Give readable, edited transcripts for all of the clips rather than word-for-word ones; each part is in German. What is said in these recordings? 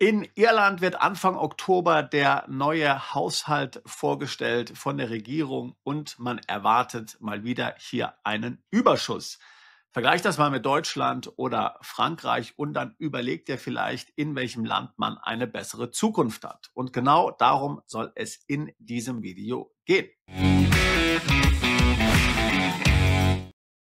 In Irland wird Anfang Oktober der neue Haushalt vorgestellt von der Regierung und man erwartet mal wieder hier einen Überschuss. Vergleicht das mal mit Deutschland oder Frankreich und dann überlegt ihr vielleicht, in welchem Land man eine bessere Zukunft hat. Und genau darum soll es in diesem Video gehen.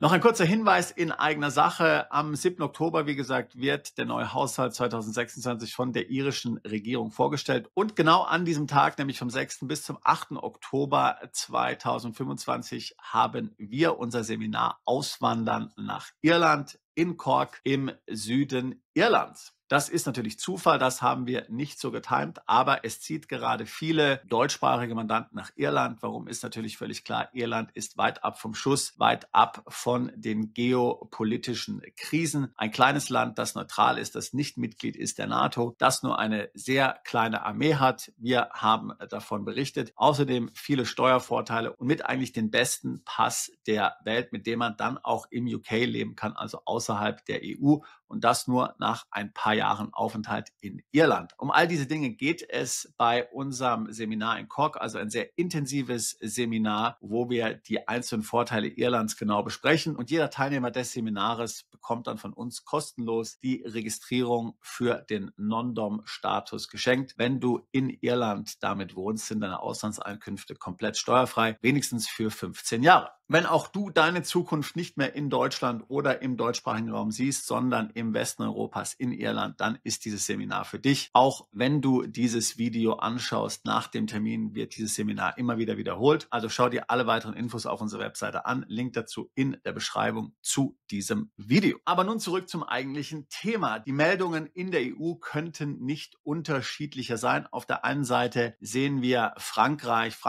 Noch ein kurzer Hinweis in eigener Sache. Am 7. Oktober, wie gesagt, wird der neue Haushalt 2026 von der irischen Regierung vorgestellt. Und genau an diesem Tag, nämlich vom 6. bis zum 8. Oktober 2025, haben wir unser Seminar Auswandern nach Irland in Cork im Süden Irlands. Das ist natürlich Zufall, das haben wir nicht so getimt, aber es zieht gerade viele deutschsprachige Mandanten nach Irland. Warum ist natürlich völlig klar, Irland ist weit ab vom Schuss, weit ab von den geopolitischen Krisen. Ein kleines Land, das neutral ist, das nicht Mitglied ist der NATO, das nur eine sehr kleine Armee hat. Wir haben davon berichtet. Außerdem viele Steuervorteile und mit eigentlich den besten Pass der Welt, mit dem man dann auch im UK leben kann, also außerhalb der EU. Und das nur nach ein paar Jahren Aufenthalt in Irland. Um all diese Dinge geht es bei unserem Seminar in Cork, also ein sehr intensives Seminar, wo wir die einzelnen Vorteile Irlands genau besprechen. Und jeder Teilnehmer des Seminars bekommt dann von uns kostenlos die Registrierung für den Non-Dom-Status geschenkt. Wenn du in Irland damit wohnst, sind deine Auslandseinkünfte komplett steuerfrei, wenigstens für 15 Jahre. Wenn auch du deine Zukunft nicht mehr in Deutschland oder im deutschsprachigen Raum siehst, sondern im Westen Europas in Irland, dann ist dieses Seminar für dich. Auch wenn du dieses Video anschaust, nach dem Termin wird dieses Seminar immer wieder wiederholt. Also schau dir alle weiteren Infos auf unserer Webseite an. Link dazu in der Beschreibung zu diesem Video. Aber nun zurück zum eigentlichen Thema. Die Meldungen in der EU könnten nicht unterschiedlicher sein. Auf der einen Seite sehen wir Frankreich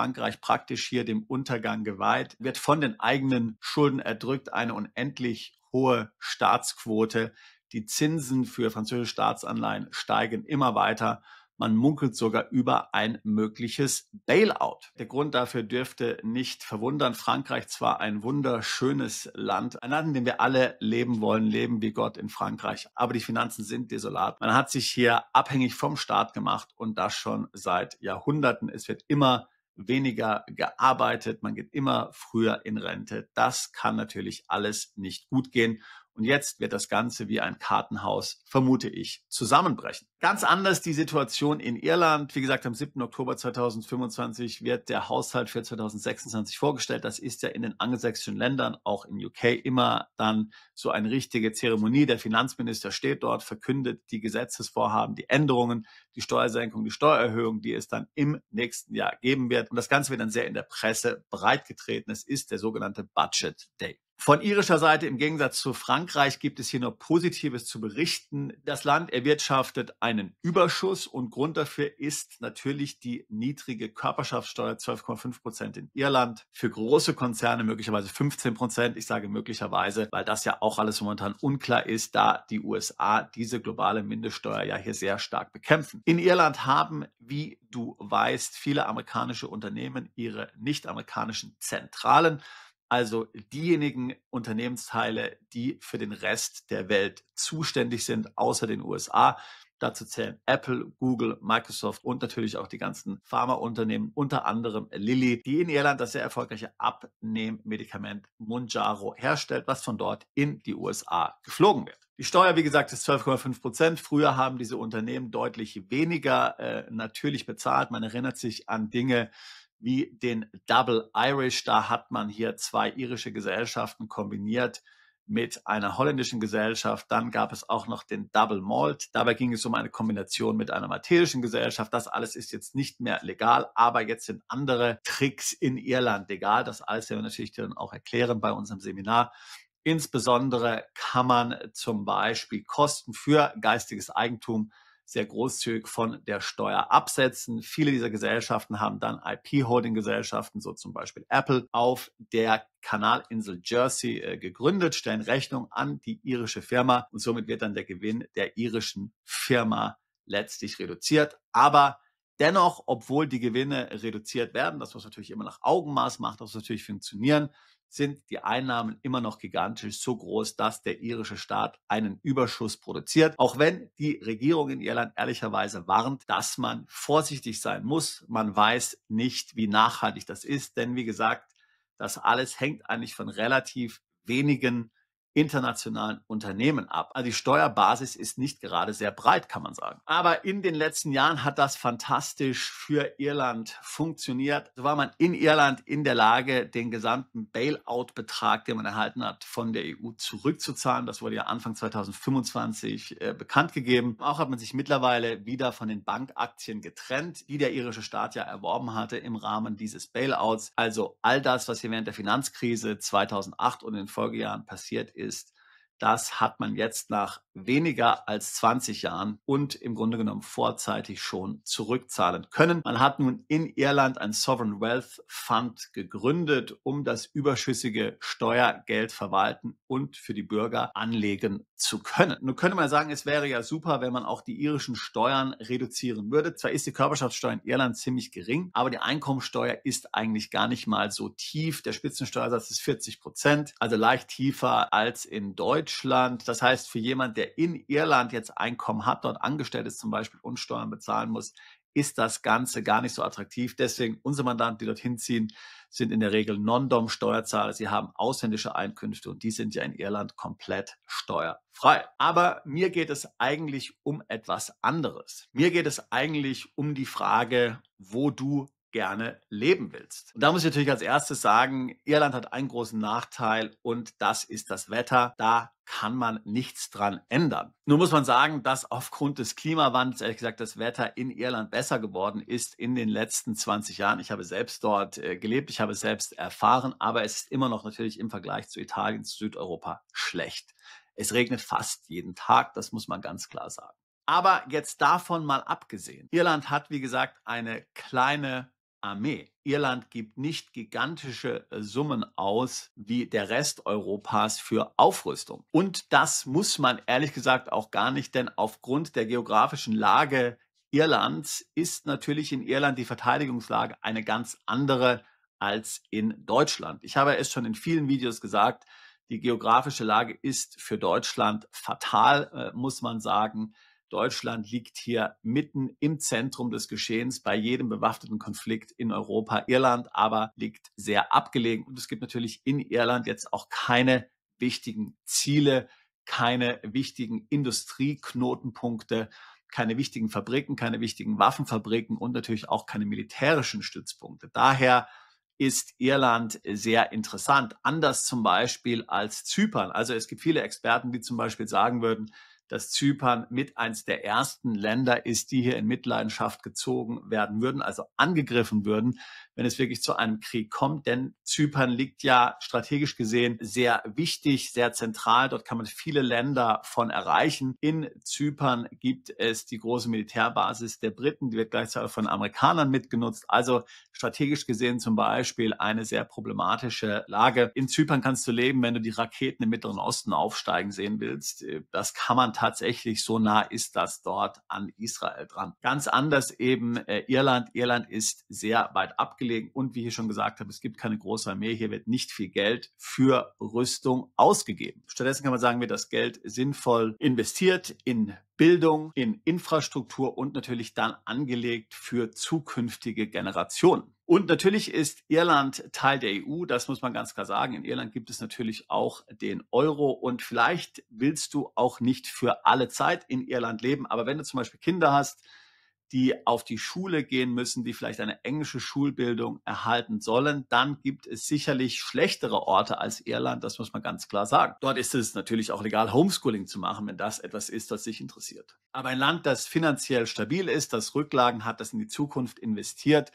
praktisch hier dem Untergang geweiht, wird von den eigenen Schulden erdrückt, eine unendlich hohe Staatsquote. Die Zinsen für französische Staatsanleihen steigen immer weiter. Man munkelt sogar über ein mögliches Bailout. Der Grund dafür dürfte nicht verwundern. Frankreich zwar ein wunderschönes Land, ein Land, in dem wir alle leben wollen, leben wie Gott in Frankreich, aber die Finanzen sind desolat. Man hat sich hier abhängig vom Staat gemacht und das schon seit Jahrhunderten. Es wird immer weniger gearbeitet, man geht immer früher in Rente. Das kann natürlich alles nicht gut gehen. Und jetzt wird das Ganze wie ein Kartenhaus, vermute ich, zusammenbrechen. Ganz anders die Situation in Irland. Wie gesagt, am 7. Oktober 2025 wird der Haushalt für 2026 vorgestellt. Das ist ja in den angelsächsischen Ländern, auch in UK, immer dann so eine richtige Zeremonie. Der Finanzminister steht dort, verkündet die Gesetzesvorhaben, die Änderungen, die Steuersenkung, die Steuererhöhung, die es dann im nächsten Jahr geben wird. Und das Ganze wird dann sehr in der Presse breitgetreten. Es ist der sogenannte Budget Day. Von irischer Seite im Gegensatz zu Frankreich gibt es hier nur Positives zu berichten. Das Land erwirtschaftet einen Überschuss und Grund dafür ist natürlich die niedrige Körperschaftssteuer, 12,5% in Irland. Für große Konzerne möglicherweise 15%. Ich sage möglicherweise, weil das ja auch alles momentan unklar ist, da die USA diese globale Mindeststeuer ja hier sehr stark bekämpfen. In Irland haben, wie du weißt, viele amerikanische Unternehmen ihre nicht-amerikanischen Zentralen. Also diejenigen Unternehmensteile, die für den Rest der Welt zuständig sind, außer den USA. Dazu zählen Apple, Google, Microsoft und natürlich auch die ganzen Pharmaunternehmen, unter anderem Lilly, die in Irland das sehr erfolgreiche Abnehmmedikament Mounjaro herstellt, was von dort in die USA geflogen wird. Die Steuer, wie gesagt, ist 12,5%. Früher haben diese Unternehmen deutlich weniger natürlich bezahlt. Man erinnert sich an Dinge wie den Double Irish. Da hat man hier zwei irische Gesellschaften kombiniert mit einer holländischen Gesellschaft. Dann gab es auch noch den Double Malt. Dabei ging es um eine Kombination mit einer maltesischen Gesellschaft. Das alles ist jetzt nicht mehr legal, aber jetzt sind andere Tricks in Irland legal. Das alles werden wir natürlich dann auch erklären bei unserem Seminar. Insbesondere kann man zum Beispiel Kosten für geistiges Eigentum sehr großzügig von der Steuer absetzen. Viele dieser Gesellschaften haben dann IP-Holding-Gesellschaften, so zum Beispiel Apple, auf der Kanalinsel Jersey gegründet, stellen Rechnung an die irische Firma und somit wird dann der Gewinn der irischen Firma letztlich reduziert. Aber Dennoch, obwohl die Gewinne reduziert werden, das muss natürlich immer nach Augenmaß macht, das muss natürlich funktionieren, sind die Einnahmen immer noch gigantisch so groß, dass der irische Staat einen Überschuss produziert. Auch wenn die Regierung in Irland ehrlicherweise warnt, dass man vorsichtig sein muss. Man weiß nicht, wie nachhaltig das ist, denn wie gesagt, das alles hängt eigentlich von relativ wenigen internationalen Unternehmen ab. Also die Steuerbasis ist nicht gerade sehr breit, kann man sagen. Aber in den letzten Jahren hat das fantastisch für Irland funktioniert. So war man in Irland in der Lage, den gesamten Bailout-Betrag, den man erhalten hat, von der EU zurückzuzahlen. Das wurde ja Anfang 2025 bekannt gegeben. Auch hat man sich mittlerweile wieder von den Bankaktien getrennt, die der irische Staat ja erworben hatte im Rahmen dieses Bailouts. Also all das, was hier während der Finanzkrise 2008 und in den Folgejahren passiert ist, das hat man jetzt nach weniger als 20 Jahren und im Grunde genommen vorzeitig schon zurückzahlen können. Man hat nun in Irland ein Sovereign Wealth Fund gegründet, um das überschüssige Steuergeld verwalten und für die Bürger anlegen zu können. Nun könnte man sagen, es wäre ja super, wenn man auch die irischen Steuern reduzieren würde. Zwar ist die Körperschaftssteuer in Irland ziemlich gering, aber die Einkommensteuer ist eigentlich gar nicht mal so tief. Der Spitzensteuersatz ist 40%, also leicht tiefer als in Deutschland. Das heißt, für jemand, der in Irland jetzt Einkommen hat, dort angestellt ist zum Beispiel und Steuern bezahlen muss, ist das Ganze gar nicht so attraktiv. Deswegen unsere Mandanten, die dorthin ziehen, sind in der Regel Non-Dom-Steuerzahler. Sie haben ausländische Einkünfte und die sind ja in Irland komplett steuerfrei. Aber mir geht es eigentlich um etwas anderes. Mir geht es eigentlich um die Frage, wo du gerne leben willst. Und da muss ich natürlich als erstes sagen, Irland hat einen großen Nachteil und das ist das Wetter. Da kann man nichts dran ändern. Nur muss man sagen, dass aufgrund des Klimawandels, ehrlich gesagt, das Wetter in Irland besser geworden ist in den letzten 20 Jahren. Ich habe selbst dort gelebt, ich habe es selbst erfahren, aber es ist immer noch natürlich im Vergleich zu Italien, zu Südeuropa schlecht. Es regnet fast jeden Tag, das muss man ganz klar sagen. Aber jetzt davon mal abgesehen. Irland hat, wie gesagt, eine kleine Armee. Irland gibt nicht gigantische Summen aus wie der Rest Europas für Aufrüstung. Und das muss man ehrlich gesagt auch gar nicht, denn aufgrund der geografischen Lage Irlands ist natürlich in Irland die Verteidigungslage eine ganz andere als in Deutschland. Ich habe es schon in vielen Videos gesagt, die geografische Lage ist für Deutschland fatal, muss man sagen. Deutschland liegt hier mitten im Zentrum des Geschehens bei jedem bewaffneten Konflikt in Europa. Irland aber liegt sehr abgelegen und es gibt natürlich in Irland jetzt auch keine wichtigen Ziele, keine wichtigen Industrieknotenpunkte, keine wichtigen Fabriken, keine wichtigen Waffenfabriken und natürlich auch keine militärischen Stützpunkte. Daher ist Irland sehr interessant, anders zum Beispiel als Zypern. Also es gibt viele Experten, die zum Beispiel sagen würden, dass Zypern mit eins der ersten Länder ist, die hier in Mitleidenschaft gezogen werden würden, also angegriffen würden, wenn es wirklich zu einem Krieg kommt. Denn Zypern liegt ja strategisch gesehen sehr wichtig, sehr zentral. Dort kann man viele Länder von erreichen. In Zypern gibt es die große Militärbasis der Briten, die wird gleichzeitig von Amerikanern mitgenutzt. Also strategisch gesehen zum Beispiel eine sehr problematische Lage. In Zypern kannst du leben, wenn du die Raketen im Mittleren Osten aufsteigen sehen willst. Das kann man tatsächlich, so nah ist das dort an Israel dran. Ganz anders eben Irland. Irland ist sehr weit abgelegen und wie ich schon gesagt habe, es gibt keine große Armee. Hier wird nicht viel Geld für Rüstung ausgegeben. Stattdessen kann man sagen, wird das Geld sinnvoll investiert in Bildung, in Infrastruktur und natürlich dann angelegt für zukünftige Generationen. Und natürlich ist Irland Teil der EU, das muss man ganz klar sagen. In Irland gibt es natürlich auch den Euro und vielleicht willst du auch nicht für alle Zeit in Irland leben, aber wenn du zum Beispiel Kinder hast, die auf die Schule gehen müssen, die vielleicht eine englische Schulbildung erhalten sollen, dann gibt es sicherlich schlechtere Orte als Irland, das muss man ganz klar sagen. Dort ist es natürlich auch legal, Homeschooling zu machen, wenn das etwas ist, was dich interessiert. Aber ein Land, das finanziell stabil ist, das Rücklagen hat, das in die Zukunft investiert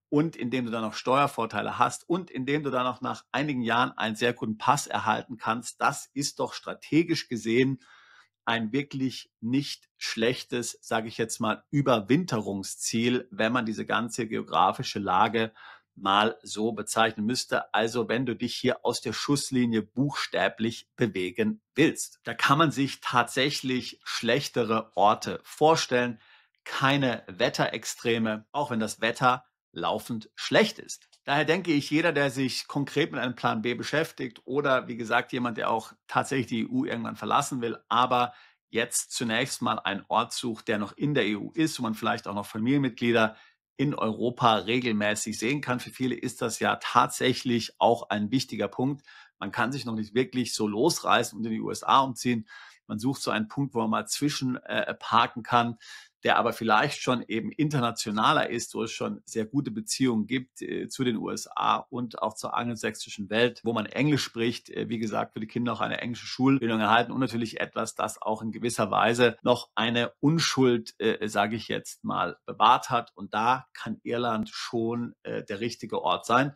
und indem du dann noch Steuervorteile hast und indem du dann auch nach einigen Jahren einen sehr guten Pass erhalten kannst, das ist doch strategisch gesehen ein wirklich nicht schlechtes, sage ich jetzt mal, Überwinterungsziel, wenn man diese ganze geografische Lage mal so bezeichnen müsste. Also wenn du dich hier aus der Schusslinie buchstäblich bewegen willst. Da kann man sich tatsächlich schlechtere Orte vorstellen. keine Wetterextreme, auch wenn das Wetter laufend schlecht ist. Daher denke ich, jeder, der sich konkret mit einem Plan B beschäftigt oder wie gesagt jemand, der auch tatsächlich die EU irgendwann verlassen will, aber jetzt zunächst mal einen Ort sucht, der noch in der EU ist, wo man vielleicht auch noch Familienmitglieder in Europa regelmäßig sehen kann. Für viele ist das ja tatsächlich auch ein wichtiger Punkt. Man kann sich noch nicht wirklich so losreißen und in die USA umziehen. Man sucht so einen Punkt, wo man mal zwischen parken kann, der aber vielleicht schon eben internationaler ist, wo es schon sehr gute Beziehungen gibt zu den USA und auch zur angelsächsischen Welt, wo man Englisch spricht. Wie gesagt, für die Kinder auch eine englische Schulbildung erhalten und natürlich etwas, das auch in gewisser Weise noch eine Unschuld, sage ich jetzt mal, bewahrt hat. Und da kann Irland schon der richtige Ort sein.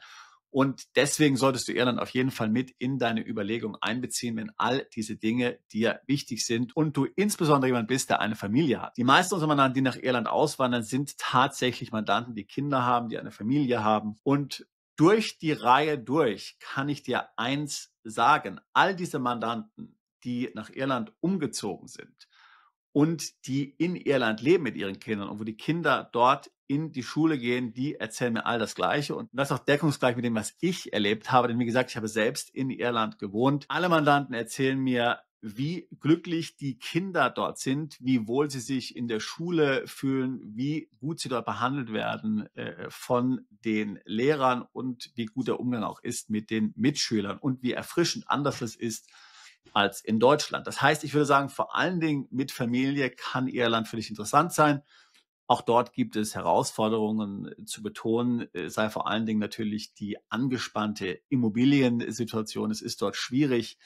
Und deswegen solltest du Irland auf jeden Fall mit in deine Überlegung einbeziehen, wenn all diese Dinge dir wichtig sind und du insbesondere jemand bist, der eine Familie hat. Die meisten unserer Mandanten, die nach Irland auswandern, sind tatsächlich Mandanten, die Kinder haben, die eine Familie haben. Und durch die Reihe durch kann ich dir eins sagen: All diese Mandanten, die nach Irland umgezogen sind und die in Irland leben mit ihren Kindern und wo die Kinder dort in die Schule gehen, die erzählen mir all das Gleiche. Und das ist auch deckungsgleich mit dem, was ich erlebt habe. Denn wie gesagt, ich habe selbst in Irland gewohnt. Alle Mandanten erzählen mir, wie glücklich die Kinder dort sind, wie wohl sie sich in der Schule fühlen, wie gut sie dort behandelt werden von den Lehrern und wie gut der Umgang auch ist mit den Mitschülern und wie erfrischend anders es ist als in Deutschland. Das heißt, ich würde sagen, vor allen Dingen mit Familie kann Irland für dich interessant sein. Auch dort gibt es Herausforderungen zu betonen, sei vor allen Dingen natürlich die angespannte Immobiliensituation. Es ist dort schwierig,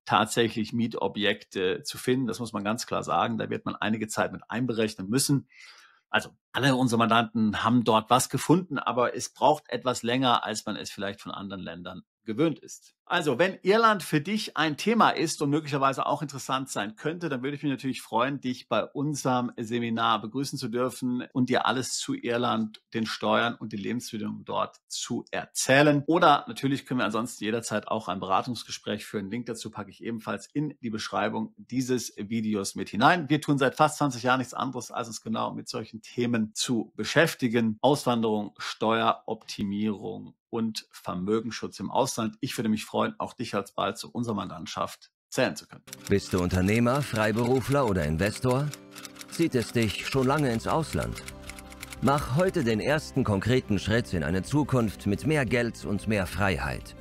tatsächlich Mietobjekte zu finden. Das muss man ganz klar sagen. Da wird man einige Zeit mit einberechnen müssen. Also alle unsere Mandanten haben dort was gefunden, aber es braucht etwas länger, als man es vielleicht von anderen Ländern gewöhnt ist. Also, wenn Irland für dich ein Thema ist und möglicherweise auch interessant sein könnte, dann würde ich mich natürlich freuen, dich bei unserem Seminar begrüßen zu dürfen und dir alles zu Irland, den Steuern und den Lebensbedingungen dort zu erzählen. Oder natürlich können wir ansonsten jederzeit auch ein Beratungsgespräch führen. Den Link dazu packe ich ebenfalls in die Beschreibung dieses Videos mit hinein. Wir tun seit fast 20 Jahren nichts anderes, als uns genau mit solchen Themen zu beschäftigen. Auswanderung, Steueroptimierung und Vermögensschutz im Ausland. Ich würde mich freuen, auch dich alsbald zu unserer Mandantschaft zählen zu können. Bist du Unternehmer, Freiberufler oder Investor? Zieht es dich schon lange ins Ausland? Mach heute den ersten konkreten Schritt in eine Zukunft mit mehr Geld und mehr Freiheit.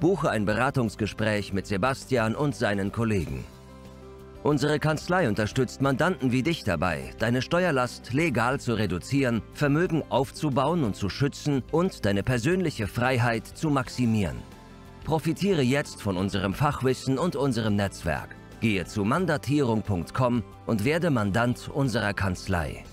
Buche ein Beratungsgespräch mit Sebastian und seinen Kollegen. Unsere Kanzlei unterstützt Mandanten wie dich dabei, deine Steuerlast legal zu reduzieren, Vermögen aufzubauen und zu schützen und deine persönliche Freiheit zu maximieren. Profitiere jetzt von unserem Fachwissen und unserem Netzwerk. Gehe zu mandatierung.com und werde Mandant unserer Kanzlei.